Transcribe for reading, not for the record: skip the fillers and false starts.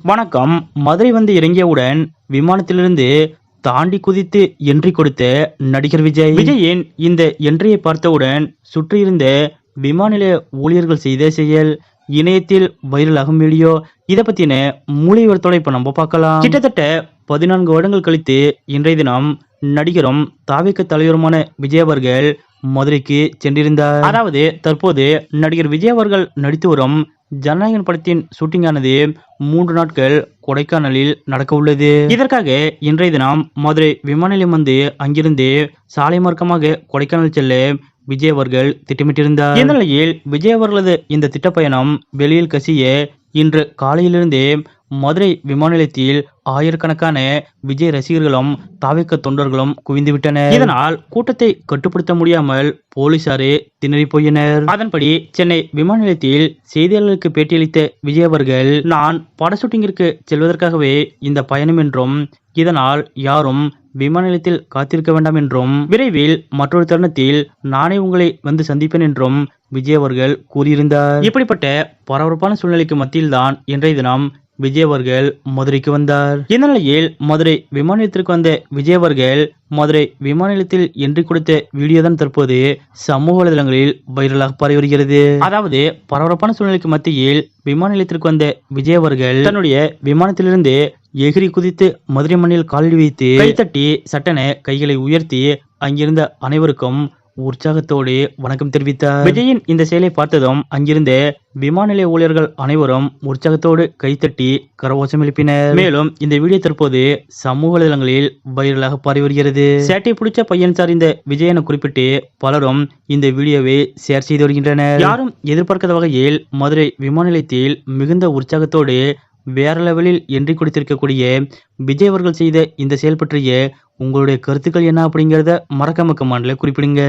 வணக்கம். மதுரை வந்து இறங்கியவுடன் விமானத்திலிருந்து தாண்டி குதித்து என்ட்ரி கொடுத்த நடிகர் விஜய். விஜயின் இந்த என்ட்ரியை பார்த்தவுடன் சுற்றியிருந்த விமான நிலைய ஊழியர்கள் செய்த செயல் இணையத்தில் வைரலாகும் வீடியோ. இதை பத்தின முழு விவரத்தோட இப்ப நம்ம பார்க்கலாம். கிட்டத்தட்ட 14 வருடங்கள் கழித்து இன்றைய தினம் நடிகரும் தாவேக தலைவருமான விஜய் அவர்கள் மதுரைக்கு சென்றிருந்தார். அதாவது தற்போது நடிகர் விஜய் அவர்கள் நடித்து வரும் ஜனநாயகன் படத்தின் ஷூட்டிங்கானது 3 நாட்கள் கொடைக்கானலில் நடக்க உள்ளது. இதற்காக இன்றைய தினம் மதுரை விமான நிலையம் வந்து அங்கிருந்து சாலை மார்க்கமாக கொடைக்கானல் செல்ல விஜய் அவர்கள் திட்டமிட்டிருந்தார். இந்த நிலையில் விஜய் அவர்களது இந்த திட்டப்பயணம் வெளியில் கசிய இன்று காலையிலிருந்தே மதுரை விமான நிலையத்தில் ஆயிரக்கணக்கான விஜய் ரசிகர்களும் தாவேக தொண்டர்களும் குவிந்துவிட்டனர். இதனால் கூட்டத்தை கட்டுப்படுத்த முடியாமல் போலீசாரே திணறி போயினர். அதன்படி சென்னை விமான நிலையத்தில் செய்தியாளர்களுக்கு பேட்டியளித்த விஜய் அவர்கள், நான் பட ஷூட்டிங்கிற்கு செல்வதற்காகவே இந்த பயணம் என்றும் இதனால் யாரும் விமான நிலையத்தில் காத்திருக்க வேண்டாம் என்றும் விரைவில் மற்றொரு தருணத்தில் நானே உங்களை வந்து சந்திப்பேன் என்றும் விஜய் அவர்கள் கூறியிருந்தார். இப்படிப்பட்ட பரபரப்பான சூழ்நிலைக்கு மத்தியில்தான் இன்றைய தினம் விஜய் அவர்கள் மதுரைக்கு வந்தார். இந்த நிலையில் மதுரை விமான நிலையத்திற்கு வந்த விஜய் அவர்கள் மதுரை விமான நிலையத்தில் என்ட்ரி கொடுத்த வீடியோ தான் தற்போது சமூக வலைதளங்களில் வைரலாக பரவி வருகிறது. அதாவது பரபரப்பான சூழ்நிலைக்கு மத்தியில் விமான நிலையத்திற்கு வந்த விஜய் அவர்கள் தன்னுடைய விமானத்திலிருந்து எகிரி குதித்து மதுரை மண்ணில் காலடி வைத்து கைத்தட்டி சட்டென கைகளை உயர்த்தி அங்கிருந்த அனைவருக்கும் உற்சாகத்தோடு வணக்கம் தெரிவித்தார். விஜயின் இந்த செயலை பார்த்ததும் அங்கிருந்த விமான நிலைய ஊழியர்கள் அனைவரும் உற்சாகத்தோடு கைத்தட்டி கரகோஷம் எழுப்பினர். மேலும் இந்த வீடியோ தற்போது சமூக வலைதளங்களில் வைரலாக பரவி வருகிறது. சேட்டை பிடிச்ச பையன் சார் இந்த விஜய் என குறிப்பிட்டு பலரும் இந்த வீடியோவை ஷேர் செய்து வருகின்றனர். யாரும் எதிர்பார்க்காத வகையில் மதுரை விமான நிலையத்தில் மிகுந்த உற்சாகத்தோடு வேற லெவலில் என்ட்ரி கொடுத்திருக்கக்கூடிய விஜய் அவர்கள் செய்த இந்த செயல் பற்றிய உங்களுடைய கருத்துக்கள் என்ன அப்படிங்கிறத மறக்காம கமெண்ட்ல குறிப்பிடுங்க.